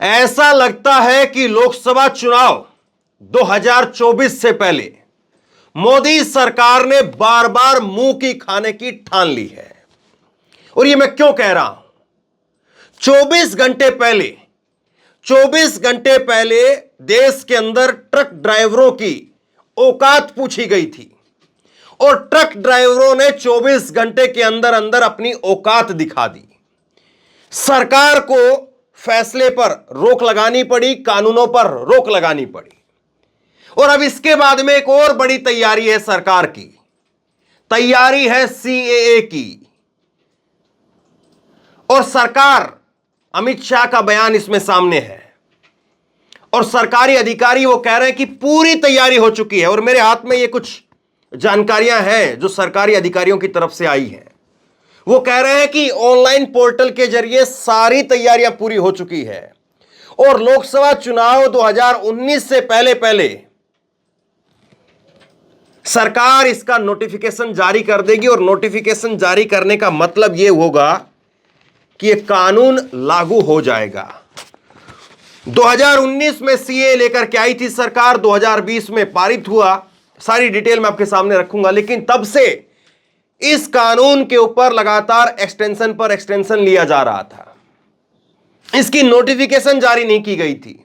ऐसा लगता है कि लोकसभा चुनाव 2024 से पहले मोदी सरकार ने बार बार मुंह की खाने की ठान ली है। और ये मैं क्यों कह रहा हूं? 24 घंटे पहले देश के अंदर ट्रक ड्राइवरों की औकात पूछी गई थी और ट्रक ड्राइवरों ने 24 घंटे के अंदर अंदर अपनी औकात दिखा दी। सरकार को फैसले पर रोक लगानी पड़ी, कानूनों पर रोक लगानी पड़ी। और अब इसके बाद में एक और बड़ी तैयारी है सरकार की, तैयारी है सीएए की। और सरकार, अमित शाह का बयान इसमें सामने है और सरकारी अधिकारी वो कह रहे हैं कि पूरी तैयारी हो चुकी है। और मेरे हाथ में ये कुछ जानकारियां हैं जो सरकारी अधिकारियों की तरफ से आई हैं। वो कह रहे हैं कि ऑनलाइन पोर्टल के जरिए सारी तैयारियां पूरी हो चुकी है और लोकसभा चुनाव 2019 से पहले पहले सरकार इसका नोटिफिकेशन जारी कर देगी। और नोटिफिकेशन जारी करने का मतलब यह होगा कि यह कानून लागू हो जाएगा। 2019 में सीए लेकर के आई थी सरकार, 2020 में पारित हुआ। सारी डिटेल मैं आपके सामने रखूंगा। लेकिन तब से इस कानून के ऊपर लगातार एक्सटेंशन पर एक्सटेंशन लिया जा रहा था। इसकी नोटिफिकेशन जारी नहीं की गई थी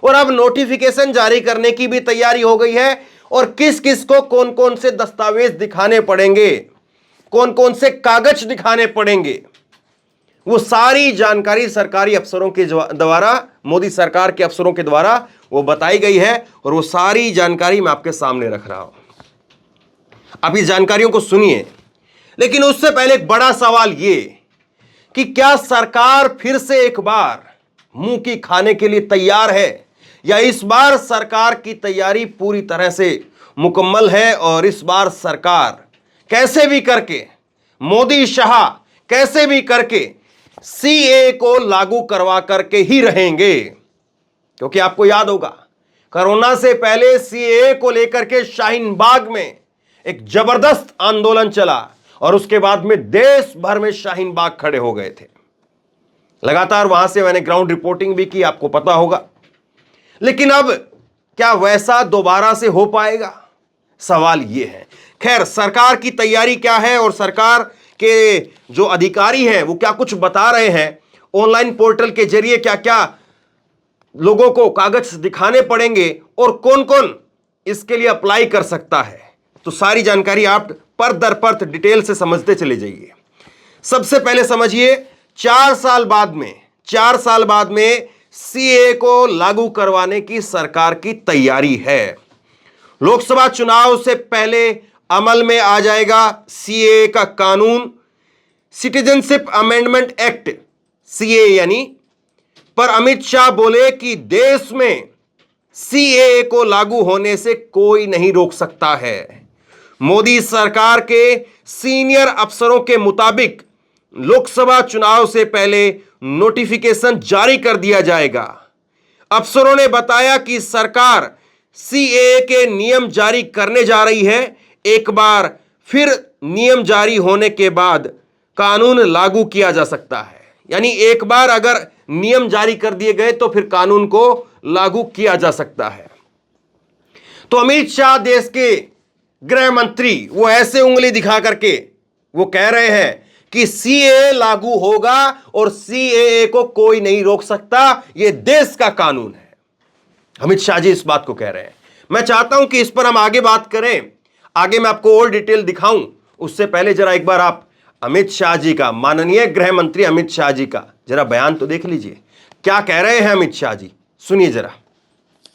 और अब नोटिफिकेशन जारी करने की भी तैयारी हो गई है। और किस किस को कौन कौन से दस्तावेज दिखाने पड़ेंगे, कौन कौन से कागज दिखाने पड़ेंगे, वो सारी जानकारी सरकारी अफसरों के द्वारा, मोदी सरकार के अफसरों के द्वारा वो बताई गई है। और वो सारी जानकारी मैं आपके सामने रख रहा हूं। आप इस जानकारियों को सुनिए। लेकिन उससे पहले एक बड़ा सवाल ये कि क्या सरकार फिर से एक बार मुंह की खाने के लिए तैयार है या इस बार सरकार की तैयारी पूरी तरह से मुकम्मल है और इस बार सरकार कैसे भी करके, मोदी शाह कैसे भी करके सीए को लागू करवा करके ही रहेंगे। क्योंकि आपको याद होगा कोरोना से पहले सीए को लेकर के शाहीन बाग में एक जबरदस्त आंदोलन चला और उसके बाद में देश भर में शाहीन बाग खड़े हो गए थे। लगातार वहां से मैंने ग्राउंड रिपोर्टिंग भी की, आपको पता होगा। लेकिन अब क्या वैसा दोबारा से हो पाएगा? सवाल यह है। खैर, सरकार की तैयारी क्या है और सरकार के जो अधिकारी हैं वो क्या कुछ बता रहे हैं, ऑनलाइन पोर्टल के जरिए क्या क्या लोगों को कागज दिखाने पड़ेंगे और कौन कौन इसके लिए अप्लाई कर सकता है, तो सारी जानकारी आप पर दर पर डिटेल से समझते चले जाइए। सबसे पहले समझिए, 4 साल बाद में सीए को लागू करवाने की सरकार की तैयारी है। लोकसभा चुनाव से पहले अमल में आ जाएगा सीए का कानून, सिटीजनशिप अमेंडमेंट एक्ट, सीए यानी। पर अमित शाह बोले कि देश में सीए को लागू होने से कोई नहीं रोक सकता है। मोदी सरकार के सीनियर अफसरों के मुताबिक लोकसभा चुनाव से पहले नोटिफिकेशन जारी कर दिया जाएगा। अफसरों ने बताया कि सरकार सीए के नियम जारी करने जा रही है। एक बार फिर नियम जारी होने के बाद कानून लागू किया जा सकता है। यानी एक बार अगर नियम जारी कर दिए गए तो फिर कानून को लागू किया जा सकता है। तो अमित शाह, देश के गृह मंत्री, वो ऐसे उंगली दिखा करके वो कह रहे हैं कि सीए लागू होगा और सीए को कोई नहीं रोक सकता, यह देश का कानून है। अमित शाह जी इस बात को कह रहे हैं। मैं चाहता हूं कि इस पर हम आगे बात करें, आगे मैं आपको और डिटेल दिखाऊं। उससे पहले जरा एक बार आप अमित शाह जी का, माननीय गृह मंत्री अमित शाह जी का जरा बयान तो देख लीजिए। क्या कह रहे हैं अमित शाह जी, सुनिए जरा।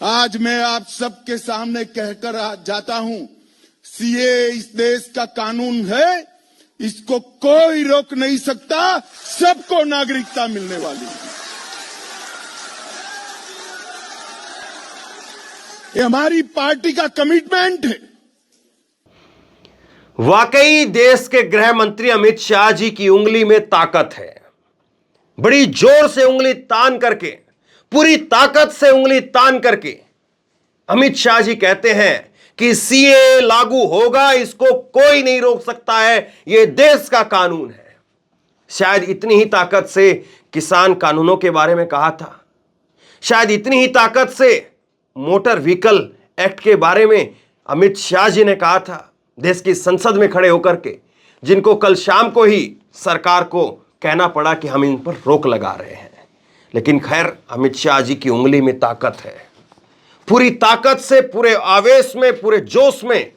आज मैं आप सबके सामने कहकर जाता हूं, सीए इस देश का कानून है, इसको कोई रोक नहीं सकता, सबको नागरिकता मिलने वाली है। ये हमारी पार्टी का कमिटमेंट है। वाकई देश के गृह मंत्री अमित शाह जी की उंगली में ताकत है। बड़ी जोर से उंगली तान करके, पूरी ताकत से उंगली तान करके अमित शाह जी कहते हैं कि सीए लागू होगा, इसको कोई नहीं रोक सकता है, यह देश का कानून है। शायद इतनी ही ताकत से किसान कानूनों के बारे में कहा था। शायद इतनी ही ताकत से मोटर व्हीकल एक्ट के बारे में अमित शाह जी ने कहा था देश की संसद में खड़े होकर के, जिनको कल शाम को ही सरकार को कहना पड़ा कि हम इन पर रोक लगा रहे हैं। लेकिन खैर, अमित शाह जी की उंगली में ताकत है। पूरी ताकत से, पूरे आवेश में, पूरे जोश में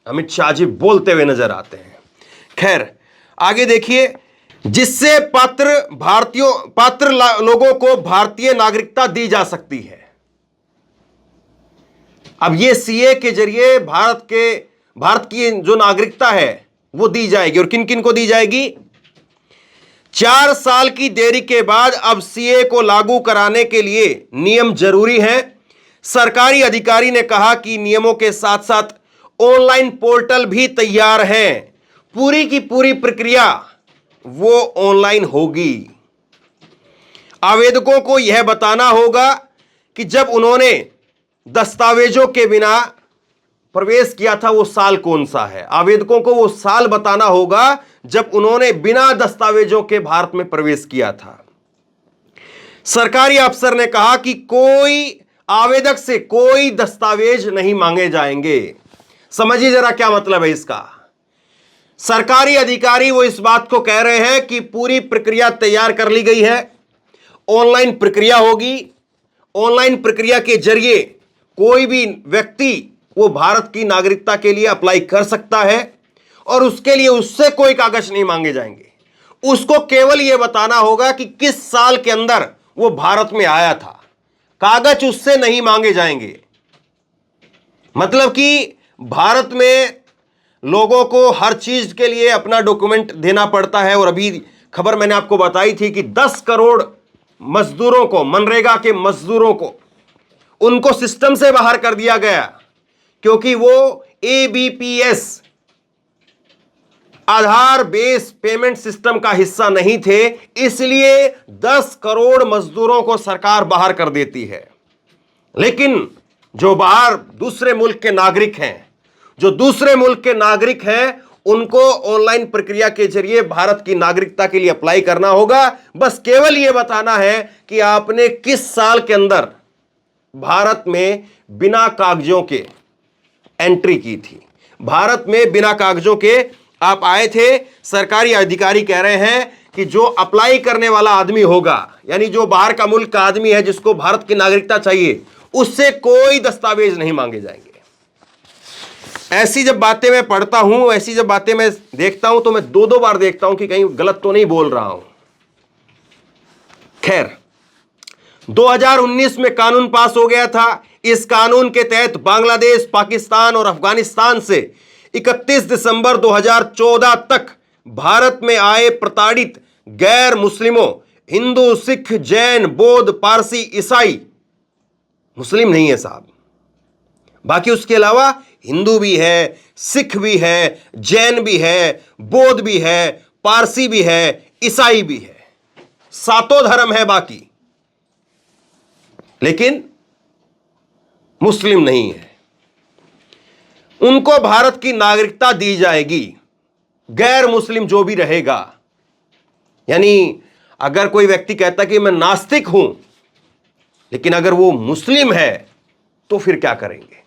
अमित शाह जी बोलते हुए नजर आते हैं। खैर, आगे देखिए, जिससे पात्र लोगों को भारतीय नागरिकता दी जा सकती है। अब यह सीए के जरिए भारत की जो नागरिकता है वो दी जाएगी। और किन किन को दी जाएगी? 4 साल की देरी के बाद अब सीए को लागू कराने के लिए नियम जरूरी हैं। सरकारी अधिकारी ने कहा कि नियमों के साथ साथ ऑनलाइन पोर्टल भी तैयार है। पूरी की पूरी प्रक्रिया वो ऑनलाइन होगी। आवेदकों को यह बताना होगा कि जब उन्होंने दस्तावेजों के बिना प्रवेश किया था वो साल कौन सा है। आवेदकों को वो साल बताना होगा जब उन्होंने बिना दस्तावेजों के भारत में प्रवेश किया था। सरकारी अफसर ने कहा कि कोई आवेदक से कोई दस्तावेज नहीं मांगे जाएंगे। समझिए जरा क्या मतलब है इसका। सरकारी अधिकारी वो इस बात को कह रहे हैं कि पूरी प्रक्रिया तैयार कर ली गई है, ऑनलाइन प्रक्रिया होगी। ऑनलाइन प्रक्रिया के जरिए कोई भी व्यक्ति वो भारत की नागरिकता के लिए अप्लाई कर सकता है और उसके लिए उससे कोई कागज नहीं मांगे जाएंगे। उसको केवल यह बताना होगा कि किस साल के अंदर वो भारत में आया था। कागज उससे नहीं मांगे जाएंगे। मतलब कि भारत में लोगों को हर चीज के लिए अपना डॉक्यूमेंट देना पड़ता है। और अभी खबर मैंने आपको बताई थी कि 10 करोड़ मजदूरों को, मनरेगा के मजदूरों को, उनको सिस्टम से बाहर कर दिया गया क्योंकि वो एबीपीएस आधार बेस पेमेंट सिस्टम का हिस्सा नहीं थे। इसलिए 10 करोड़ मजदूरों को सरकार बाहर कर देती है। लेकिन जो बाहर दूसरे मुल्क के नागरिक हैं, उनको ऑनलाइन प्रक्रिया के जरिए भारत की नागरिकता के लिए अप्लाई करना होगा। बस केवल यह बताना है कि आपने किस साल के अंदर भारत में बिना कागजों के एंट्री की थी। भारत में बिना कागजों के आप आए थे। सरकारी अधिकारी कह रहे हैं कि जो अप्लाई करने वाला आदमी होगा, यानी जो बाहर का मुल्क का आदमी है जिसको भारत की नागरिकता चाहिए, उससे कोई दस्तावेज नहीं मांगे जाएंगे। ऐसी जब बातें मैं पढ़ता हूं, ऐसी जब बातें मैं देखता हूं तो मैं 2-2 बार देखता हूं कि कहीं गलत तो नहीं बोल रहा हूं। खैर, 2019 में कानून पास हो गया था। इस कानून के तहत बांग्लादेश, पाकिस्तान और अफगानिस्तान से 31 दिसंबर 2014 तक भारत में आए प्रताड़ित गैर मुस्लिमों, हिंदू, सिख, जैन, बौद्ध, पारसी, ईसाई, मुस्लिम नहीं है साहब, बाकी उसके अलावा हिंदू भी है, सिख भी है, जैन भी है, बौद्ध भी है, पारसी भी है, ईसाई भी है, 7 धर्म है बाकी, लेकिन मुस्लिम नहीं है। उनको भारत की नागरिकता दी जाएगी। गैर मुस्लिम जो भी रहेगा, यानी अगर कोई व्यक्ति कहता कि मैं नास्तिक हूं, लेकिन अगर वो मुस्लिम है तो फिर क्या करेंगे?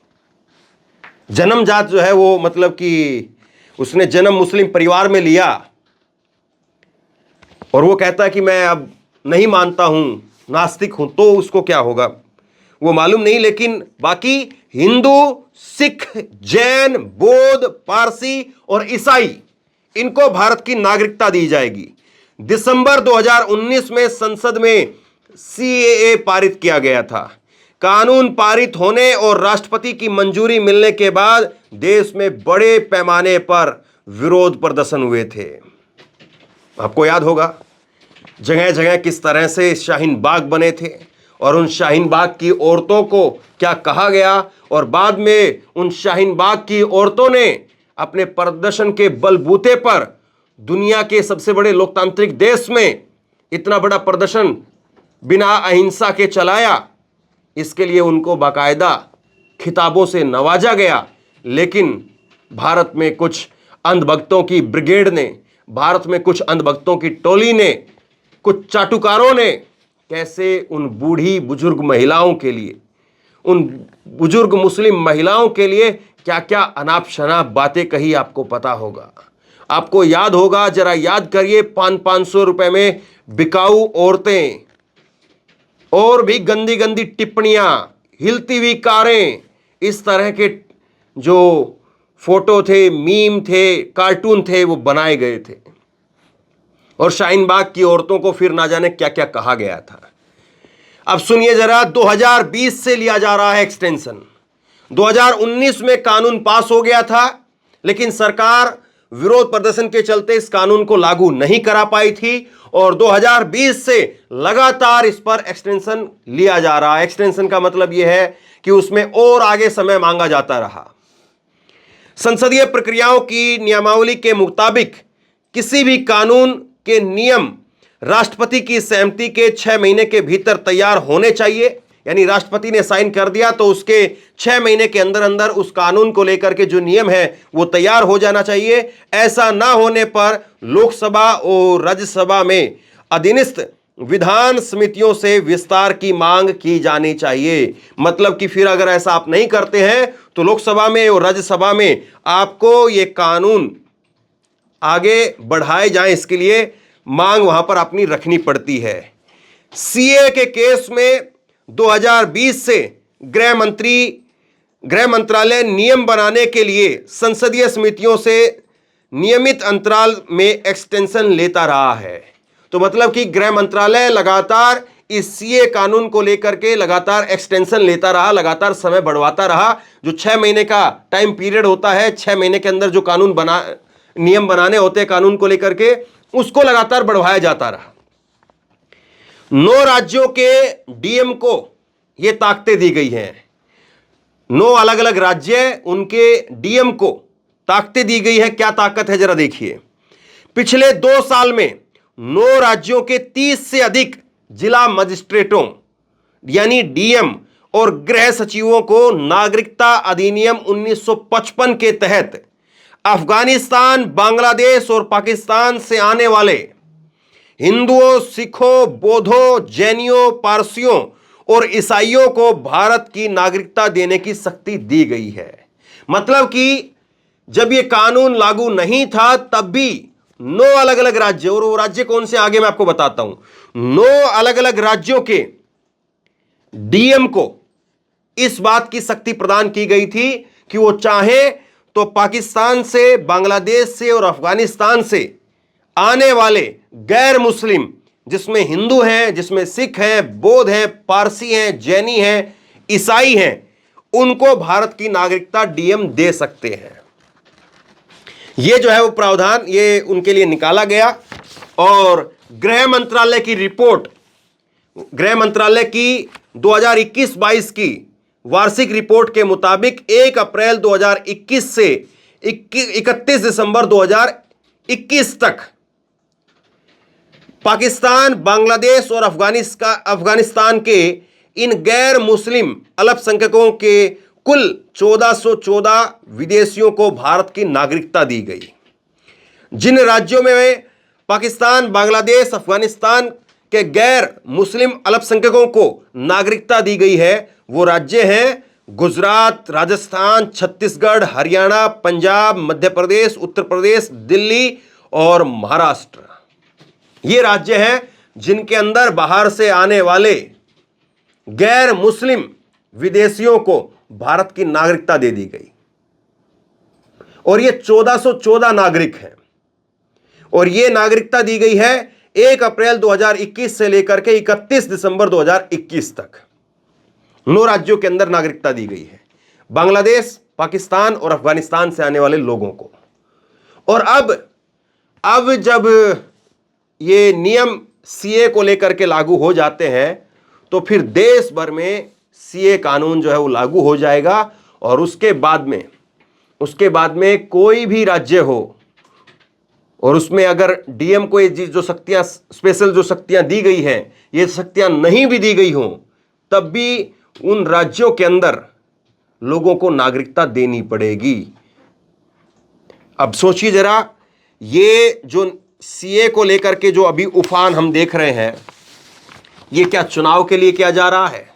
जन्मजात जो है वो, मतलब कि उसने जन्म मुस्लिम परिवार में लिया और वो कहता है कि मैं अब नहीं मानता हूं, नास्तिक हूं, तो उसको क्या होगा वो मालूम नहीं। लेकिन बाकी हिंदू, सिख, जैन, बौद्ध, पारसी और ईसाई, इनको भारत की नागरिकता दी जाएगी। दिसंबर 2019 में संसद में सीएए पारित किया गया था। कानून पारित होने और राष्ट्रपति की मंजूरी मिलने के बाद देश में बड़े पैमाने पर विरोध प्रदर्शन हुए थे। आपको याद होगा जगह जगह किस तरह से शाहीन बाग बने थे और उन शाहीन बाग की औरतों को क्या कहा गया, और बाद में उन शाहीन बाग की औरतों ने अपने प्रदर्शन के बलबूते पर दुनिया के सबसे बड़े लोकतांत्रिक देश में इतना बड़ा प्रदर्शन बिना अहिंसा के चलाया। इसके लिए उनको बाकायदा खिताबों से नवाजा गया। लेकिन भारत में कुछ अंधभक्तों की ब्रिगेड ने, भारत में कुछ अंधभक्तों की टोली ने, कुछ चाटुकारों ने, कैसे उन बूढ़ी बुजुर्ग महिलाओं के लिए, उन बुजुर्ग मुस्लिम महिलाओं के लिए क्या क्या अनाप शनाप बातें कही, आपको पता होगा, आपको याद होगा। जरा याद करिए, 500 रुपए में बिकाऊ औरतें और भी गंदी गंदी टिप्पणियां, हिलती हुई कारें, इस तरह के जो फोटो थे, मीम थे, कार्टून थे, वो बनाए गए थे। और शाहीन बाग की औरतों को फिर ना जाने क्या क्या कहा गया था। अब सुनिए जरा, 2020 से लिया जा रहा है एक्सटेंशन। 2019 में कानून पास हो गया था, लेकिन सरकार विरोध प्रदर्शन के चलते इस कानून को लागू नहीं करा पाई थी, और 2020 से लगातार इस पर एक्सटेंशन लिया जा रहा है। एक्सटेंशन का मतलब यह है कि उसमें और आगे समय मांगा जाता रहा। संसदीय प्रक्रियाओं की नियमावली के मुताबिक किसी भी कानून के नियम राष्ट्रपति की सहमति के 6 महीने के भीतर तैयार होने चाहिए। यानी राष्ट्रपति ने साइन कर दिया तो उसके 6 महीने के अंदर अंदर उस कानून को लेकर के जो नियम है वो तैयार हो जाना चाहिए। ऐसा ना होने पर लोकसभा और राज्यसभा में अधीनस्थ विधान समितियों से विस्तार की मांग की जानी चाहिए। मतलब कि फिर अगर ऐसा आप नहीं करते हैं तो लोकसभा में और राज्यसभा में आपको ये कानून आगे बढ़ाए जाएं, इसके लिए मांग वहां पर अपनी रखनी पड़ती है। सीए के केस में 2020 से गृह मंत्रालय नियम बनाने के लिए संसदीय समितियों से नियमित अंतराल में एक्सटेंशन लेता रहा है। तो मतलब कि गृह मंत्रालय लगातार इस सीए कानून को लेकर के लगातार एक्सटेंशन लेता रहा, लगातार समय बढ़वाता रहा। जो 6 महीने का टाइम पीरियड होता है, 6 महीने के अंदर जो नियम बनाने होते हैं कानून को लेकर के, उसको लगातार बढ़वाया जाता रहा। 9 राज्यों के डीएम को यह ताकतें दी गई हैं। 9 अलग अलग राज्य, उनके डीएम को ताकतें दी गई है। क्या ताकत है जरा देखिए। पिछले 2 साल में 9 राज्यों के 30 से अधिक जिला मजिस्ट्रेटों यानी डीएम और गृह सचिवों को नागरिकता अधिनियम 1955 के तहत अफगानिस्तान, बांग्लादेश और पाकिस्तान से आने वाले हिंदुओं, सिखों, बौद्धों, जैनियों, पारसियों और ईसाइयों को भारत की नागरिकता देने की शक्ति दी गई है। मतलब कि जब यह कानून लागू नहीं था तब भी 9 अलग अलग राज्य, और वो राज्य कौन से आगे मैं आपको बताता हूं, 9 अलग अलग राज्यों के डीएम को इस बात की शक्ति प्रदान की गई थी कि वो चाहे तो पाकिस्तान से, बांग्लादेश से और अफगानिस्तान से आने वाले गैर मुस्लिम, जिसमें हिंदू हैं, जिसमें सिख हैं, बौद्ध हैं, पारसी हैं, जैनी हैं, ईसाई हैं, उनको भारत की नागरिकता डीएम दे सकते हैं। ये जो है वो प्रावधान ये उनके लिए निकाला गया। और गृह मंत्रालय की रिपोर्ट, गृह मंत्रालय की 2021-22 की वार्षिक रिपोर्ट के मुताबिक 1 अप्रैल 2021 से 31 दिसंबर 2021 तक पाकिस्तान, बांग्लादेश और अफगानिस्तान के इन गैर मुस्लिम अल्पसंख्यकों के कुल 1414 विदेशियों को भारत की नागरिकता दी गई। जिन राज्यों में पाकिस्तान, बांग्लादेश, अफगानिस्तान के गैर मुस्लिम अल्पसंख्यकों को नागरिकता दी गई है वो राज्य हैं गुजरात, राजस्थान, छत्तीसगढ़, हरियाणा, पंजाब, मध्य प्रदेश, उत्तर प्रदेश, दिल्ली और महाराष्ट्र। ये राज्य हैं जिनके अंदर बाहर से आने वाले गैर मुस्लिम विदेशियों को भारत की नागरिकता दे दी गई। और ये 1414 नागरिक हैं, और ये नागरिकता दी गई है 1 अप्रैल 2021 से लेकर के 31 दिसंबर 2021 तक। 9 राज्यों के अंदर नागरिकता दी गई है बांग्लादेश, पाकिस्तान और अफगानिस्तान से आने वाले लोगों को। और अब जब ये नियम सीए को लेकर के लागू हो जाते हैं तो फिर देश भर में सीए कानून जो है वो लागू हो जाएगा। और उसके बाद में कोई भी राज्य हो और उसमें अगर डीएम को ये जो शक्तियां, स्पेशल जो शक्तियां दी गई हैं, ये शक्तियां नहीं भी दी गई हों, तब भी उन राज्यों के अंदर लोगों को नागरिकता देनी पड़ेगी। अब सोचिए जरा, ये जो सीए को लेकर के जो अभी उफान हम देख रहे हैं, ये क्या चुनाव के लिए किया जा रहा है?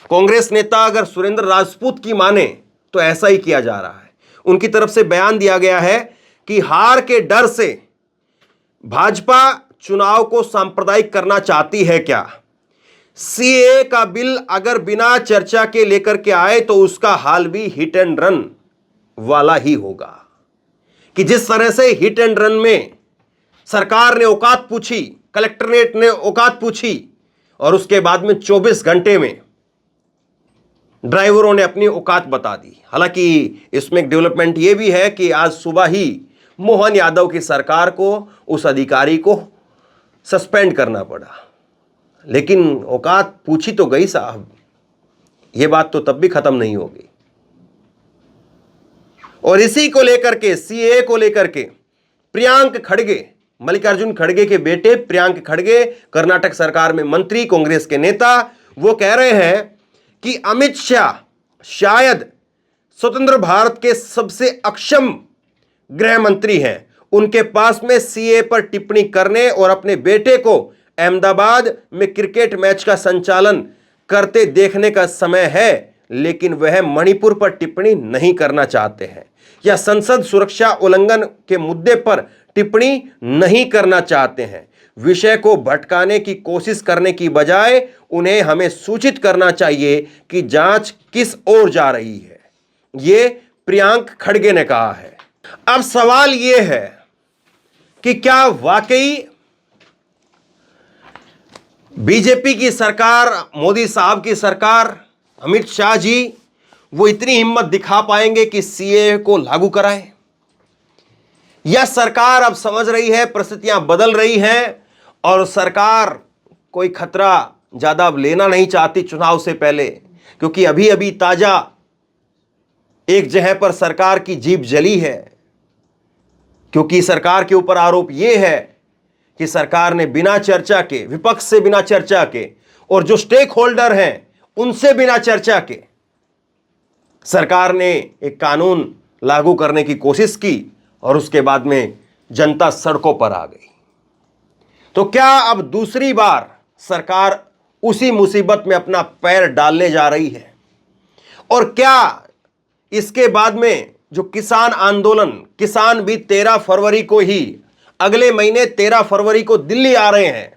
कांग्रेस नेता अगर सुरेंद्र राजपूत की माने तो ऐसा ही किया जा रहा है। उनकी तरफ से बयान दिया गया है कि हार के डर से भाजपा चुनाव को सांप्रदायिक करना चाहती है क्या? सीए का बिल अगर बिना चर्चा के लेकर के आए तो उसका हाल भी हिट एंड रन वाला ही होगा। कि जिस तरह से हिट एंड रन में सरकार ने औकात पूछी, कलेक्टरेट ने औकात पूछी और उसके बाद में 24 घंटे में ड्राइवरों ने अपनी औकात बता दी। हालांकि इसमें एक डेवलपमेंट यह भी है कि आज सुबह ही मोहन यादव की सरकार को उस अधिकारी को सस्पेंड करना पड़ा, लेकिन औकात पूछी तो गई साहब, यह बात तो तब भी खत्म नहीं होगी। और इसी को लेकर के, सीए को लेकर के प्रियांक खड़गे, मल्लिकार्जुन खड़गे के बेटे प्रियांक खड़गे, कर्नाटक सरकार में मंत्री, कांग्रेस के नेता, वो कह रहे हैं कि अमित शाह शायद स्वतंत्र भारत के सबसे अक्षम गृह मंत्री हैं। उनके पास में सीए पर टिप्पणी करने और अपने बेटे को अहमदाबाद में क्रिकेट मैच का संचालन करते देखने का समय है, लेकिन वह मणिपुर पर टिप्पणी नहीं करना चाहते हैं या संसद सुरक्षा उल्लंघन के मुद्दे पर टिप्पणी नहीं करना चाहते हैं। विषय को भटकाने की कोशिश करने की बजाय उन्हें हमें सूचित करना चाहिए कि जांच किस ओर जा रही है, यह प्रियांक खड़गे ने कहा है। अब सवाल यह है कि क्या वाकई बीजेपी की सरकार, मोदी साहब की सरकार, अमित शाह जी वो इतनी हिम्मत दिखा पाएंगे कि सीए को लागू कराएं? या सरकार अब समझ रही है, परिस्थितियां बदल रही हैं और सरकार कोई खतरा ज्यादा अब लेना नहीं चाहती चुनाव से पहले, क्योंकि अभी अभी ताजा एक जगह पर सरकार की जीभ जली है, क्योंकि सरकार के ऊपर आरोप यह है कि सरकार ने बिना चर्चा के, विपक्ष से बिना चर्चा के और जो स्टेक होल्डर हैं उनसे बिना चर्चा के सरकार ने एक कानून लागू करने की कोशिश की और उसके बाद में जनता सड़कों पर आ गई। तो क्या अब दूसरी बार सरकार उसी मुसीबत में अपना पैर डालने जा रही है? और क्या इसके बाद में जो किसान आंदोलन, किसान भी 13 फरवरी को ही, अगले महीने 13 फरवरी को दिल्ली आ रहे हैं,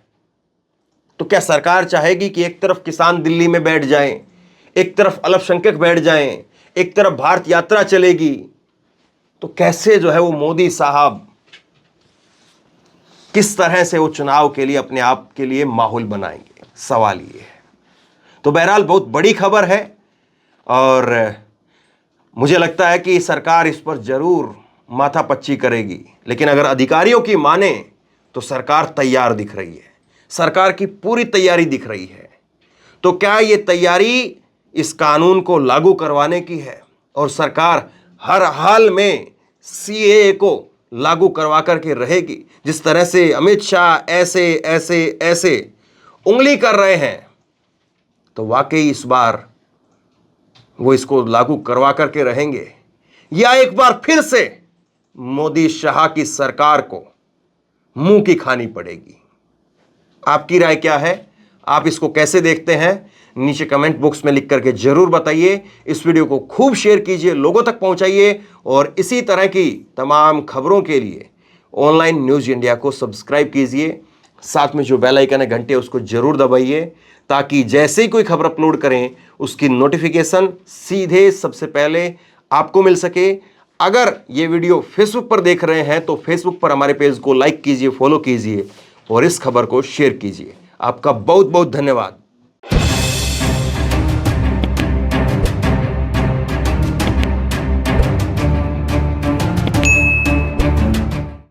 तो क्या सरकार चाहेगी कि एक तरफ किसान दिल्ली में बैठ जाएं, एक तरफ अल्पसंख्यक बैठ जाएं, एक तरफ भारत यात्रा चलेगी? तो कैसे जो है वो मोदी साहब किस तरह से वो चुनाव के लिए अपने आप के लिए माहौल बनाएंगे, सवाल ये है। तो बहरहाल बहुत बड़ी खबर है और मुझे लगता है कि सरकार इस पर जरूर माथापच्ची करेगी, लेकिन अगर अधिकारियों की माने तो सरकार तैयार दिख रही है, सरकार की पूरी तैयारी दिख रही है। तो क्या ये तैयारी इस कानून को लागू करवाने की है और सरकार हर हाल में सीएए को लागू करवा करके रहेगी? जिस तरह से अमित शाह ऐसे ऐसे ऐसे उंगली कर रहे हैं, तो वाकई इस बार वो इसको लागू करवा करके रहेंगे या एक बार फिर से मोदी शाह की सरकार को मुंह की खानी पड़ेगी? आपकी राय क्या है? आप इसको कैसे देखते हैं? नीचे कमेंट बॉक्स में लिख करके जरूर बताइए। इस वीडियो को खूब शेयर कीजिए, लोगों तक पहुंचाइए और इसी तरह की तमाम खबरों के लिए ऑनलाइन न्यूज़ इंडिया को सब्सक्राइब कीजिए। साथ में जो बेल आइकन है, घंटे, उसको जरूर दबाइए ताकि जैसे ही कोई खबर अपलोड करें उसकी नोटिफिकेशन सीधे सबसे पहले आपको मिल सके। अगर ये वीडियो फेसबुक पर देख रहे हैं तो फेसबुक पर हमारे पेज को लाइक कीजिए, फॉलो कीजिए और इस खबर को शेयर कीजिए। आपका बहुत बहुत धन्यवाद।